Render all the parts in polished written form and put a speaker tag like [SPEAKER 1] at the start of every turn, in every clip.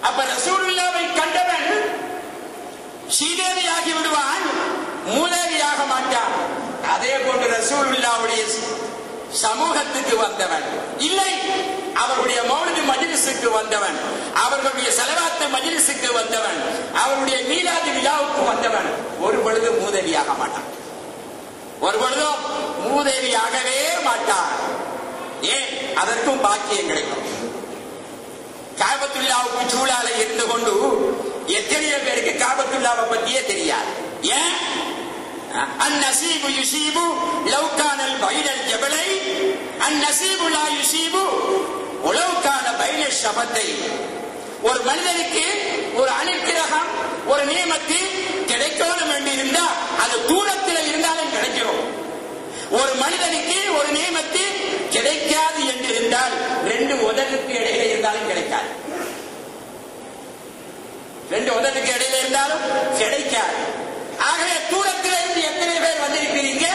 [SPEAKER 1] அப்ப ரசூலுல்லாவை கண்டவன் சீதேவியாகி விடுவான், மூதேவியாக மாட்டான். அதே போன்று ரசூலுல்லாவுடைய சமூகத்துக்கு வந்தவன் இல்லை, அவருடைய மௌலிது மஜ்லிஸுக்கு வந்தவன், அவர்களுடைய ஸலவாத் மஜ்லிஸுக்கு வந்தவன், அவருடைய மீலாது விழாவுக்கு வந்தவன் ஒரு பொழுதும் மூதேவியாக மாட்டான், ஒரு பொழுதும் மூதேவியாகவே மாட்டான். ஏன்? அதற்கும் பாக்கியம் கிடைக்கும். காபத்துல்லாவுக்கு சூழால இருந்து கொண்டு எத்தனையோ பேருக்கு காபத்துல்லாவை பற்றியே தெரியாது. ஏன்? அந்நசீபு யுசீபு லவ்கானல் பைனல் ஜபலை அந்நசீபு லா யுசீபு உலவ்கான பைனல் ஷபத்தை. ஒரு மனிதனுக்கு ஒரு அனுக்கிரகம், ஒரு நியமத்து கிடைக்கணும் என்று இருந்தா அது தூரத்தில் இருந்தாலும் கிடைக்கும். ஒரு மனிதனுக்கு ஒரு நியமத்து கிடைக்காது என்று இருந்தால் ரெண்டு உதடுக்கு இடையில இருந்தாலும் கிடைக்காது, ரெண்டு உதடுக்கு இடையில இருந்தாலும் கிடைக்காது. ஆகவே தூரத்தில் இருந்து எத்தனை பேர் வந்திருக்கிறீங்க,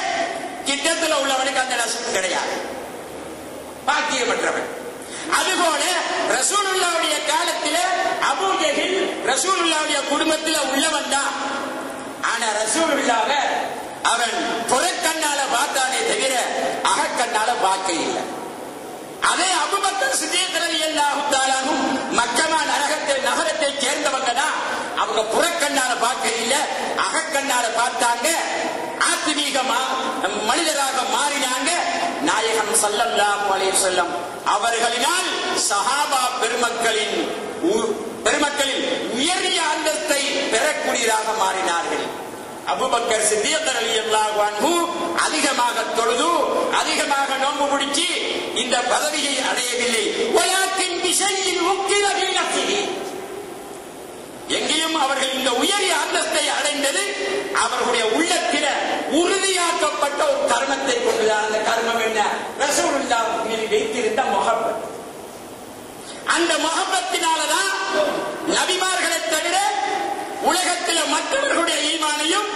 [SPEAKER 1] கிட்டத்தில் உள்ளவனுக்கு அந்த நஷ்டம் கிடையாது, பாக்கியமற்றவன். அதுபோல ரசூலுல்லாவுடைய காலத்தில் அபூ ஜஹில் ரசூலுல்லாவுடைய குடும்பத்தில் உள்ளவன் தான். ஆனா ரசூலுல்லாவை அவன் புறக்கண்ணால பார்த்தானே தவிர அகக்கண்ணால பார்க்க இல்லை. அதே அபூபக்கர் சித்தீக் ரலியல்லாஹு தஆலா மக்கமா நகரத்தை சேர்ந்தவங்க தான். அவங்க புறக்கண்ணால பார்க்க இல்லை, அகக்கண்ணால பார்த்தாங்க. ஆத்மீகமா மனிதராக மாறினாங்க. நாயகம் ஸல்லல்லாஹு அலைஹி வஸல்லம் அவர்களினால் சஹாபா பெருமக்களின் உயரிய அந்தஸ்தை பெறக்கூடியதாக மாறினார்கள். அபூபக்கர் சித்தீக் ரலியல்லாஹு அன்ஹு அதிகமாக தொழுது, அதிகமாக நோன்பு பிடிச்சி இந்த பதவியை அடையவில்லை. வலாக்கின் பிஷையின் உக்கிர ஃபீ நஃப்ஸிஹி. எங்கேயும் அவர்கள் இந்த உயரிய அந்தஸ்தை அடைந்தது அவர்களுடைய உள்ளத்தில் உறுதியாக்கப்பட்ட ஒரு கர்மத்தை கொண்டுதான். அந்த கர்மம் என்ன? ரசூலுல்லாஹ் மீது வைத்திருந்த முஹப்பத். அந்த முஹப்பத்தினாலதான் நபிமார்களை தவிர உலகத்தில் மற்றவர்களுடைய ஈமானையும்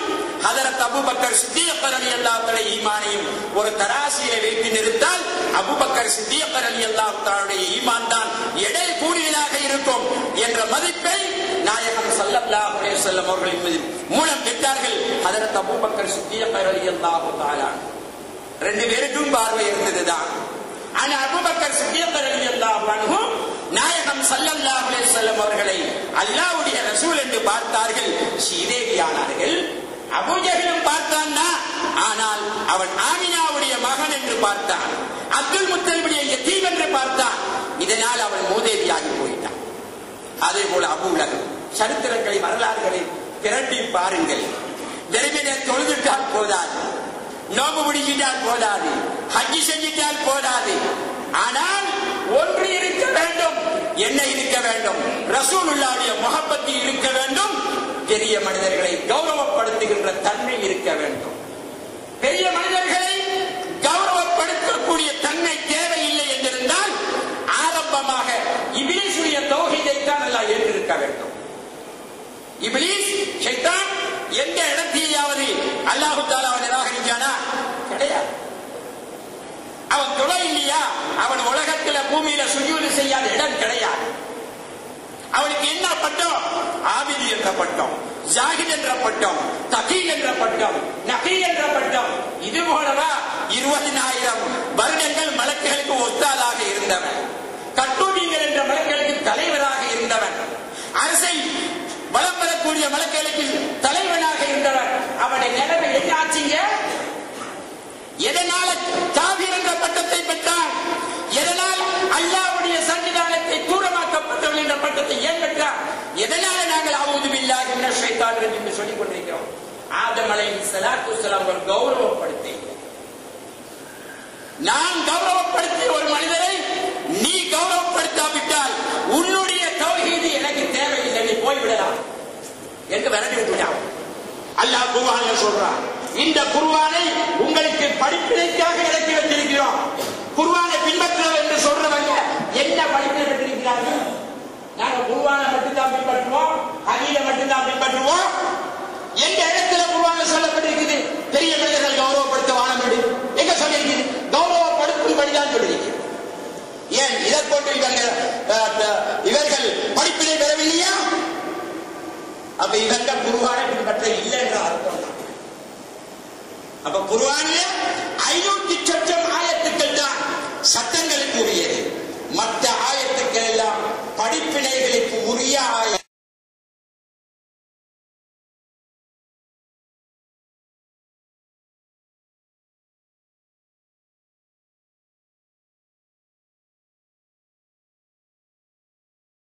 [SPEAKER 1] ஹஜரத் அபூபக்கர் சித்தீக் ரலியல்லாஹு தஆலா ஈமானையும் ஒரு தராசியிலே வைத்து நிறுத்தால் அபூபக்கர் சித்தீக் ரலியல்லாஹு தஆலா ஈமான் தான் எடை கூடியதாக இருக்கும் என்ற மதிப்பை நாயகம் ஸல்லல்லாஹு அலைஹி வஸல்லம் அவர்களின் மூலம் பெற்றார்கள். ஹஜரத் அபூபக்கர் சித்தீக் ரலியல்லாஹு தஆலா ரெண்டு பேருக்கும் பார்வை இருந்ததுதான். ஆனா அபூபக்கர் சித்தீக் ரலியல்லாஹு அன்ஹு நாயகம் ஸல்லல்லாஹு அலைஹி வஸல்லம் அவர்களை அல்லாஹ்வுடைய ரசூல் என்று பார்த்தார்கள், சீதேவியானார்கள். அபூ ஜஹலும் பார்த்தான், ஆனால் அவன் ஆமினாவுடைய மகன் என்று பார்த்தான், அப்துல் முத்தலிபுடைய யதீம் என்று பார்த்தான். இதனால் அவன் மூதேவியாகி போயிட்டான். அதே போல அபூ லஹப் சரித்திரங்களை வரலாறுகளை திரட்டி பாருங்கள். வெறுமனே தொழுதுட்டால் போதாது, நோம்பு பிடிச்சிட்டால் போதாது, ஹஜ் செஞ்சிட்டால் போதாது. ஆனால் ஒன்று இருக்க வேண்டும். என்ன இருக்க வேண்டும்? ரசூலுல்லாஹ்வுடைய முஹப்பத் இருக்க வேண்டும். பெரிய மனிதர்களை கௌரவப்படுத்துகின்ற தன்மை இருக்க வேண்டும். பெரிய மனிதர்களை கௌரவப்படுத்தக்கூடிய தன்மை தேவையில்லை என்றிருந்தால் ஆரம்பமாக இப்லீஸுடைய தௌஹீதை தான் அல்லாஹ் ஏற்றிருக்க வேண்டும். இப்லீஸ் ஷைத்தான் எந்த இடத்திலேயாவது அல்லாஹ் தஆலா நிராகரிச்சானா? கிடையாது. அவன் தொலை இல்லையா? அவன் உலகத்தில் பூமியில சுஜூது செய்யாத இடம் கிடையாது. அவனுக்கு என்ன பட்டம்? ஆபிதி என்ற பட்டம், ஜாஹித் என்ற பட்டம், தகீ என்ற பட்டம், நகீ என்ற பட்டம். இது போலவா 20,000 வருடங்கள் மலக்குகளுக்கு ஒத்தாதாக இருந்தவன், கட்டூபிகள் என்ற மலக்குகளுக்கு தலைவராக இருந்தவன், அரசை வலம் பெறக்கூடிய மலக்குகளுக்கு தலைவனாக இருந்தவன். அவனுடைய நிலைமை என்ன ஆச்சுங்க? எதனால காபீர் என்ற பட்டத்தை பெற்றான்? எதனால் அல்லாஹ்வுடைய சன்னிதானத்தை தூரமாக்கப்பட்டவன் என்ற பட்டத்தை ஏன் பெற்றான்? எதனால நாங்கள் அஊது பில்லாஹி மினஷ் ஷைத்தானிர் ரஜீம் என்று சொல்லிக் கொண்டிருக்கிறோம்? ஆதம் அலைஹிஸ்ஸலாத்து வஸ்ஸலாம் அவர்கள் கௌரவப்படுத்தி, நான் கௌரவப்படுத்திய ஒரு மனிதரை நீ கௌரவப்படுத்தாவிட்டால் உன்னுடைய தௌஹீது எனக்கு தேவையில்லை, நீ போய்விடலாம் என்று விரட்டி விட்டான். அல்லாஹ் குர்ஆன்ல சொல்றான், இந்த குர்ஆனை உங்களுக்கு படிப்பினைக்காக இறக்கி வைத்திருக்கிறோம். குர்ஆனை பின்பற்றுவோம் என்று சொல்றவங்க என்ன படிப்பினை பெற்றிருக்கிறார்கள்? நாங்க குர்ஆனை மட்டும்தான் பின்பற்றுவோம், ஹதீஸை மட்டும்தான் பின்பற்றுவோம். எந்த இடத்துல குர்ஆன்ல சொல்லப்பட்டிருக்குது பெரிய மனிதர்கள் கௌரவப்படுத்த வாழ எங்க சொல்லியிருக்குது? கௌரவப்படுத்தும்படிதான் சொல்லியிருக்கிறது. ஏன் இதை கொண்டு இவர்கள் படிப்பினை பெறவில்லை, அப்ப இவங்க குர்ஆனை பின்பற்ற இல்லை என்ற அர்த்தம். அப்ப குர்ஆன்ல 500 சொச்சம் ஆயத்துக்கள் தான் சட்டங்களுக்கு உரியது. மற்ற ஆயத்துக்கள் எல்லாம் படிப்பினைகளுக்கு உரிய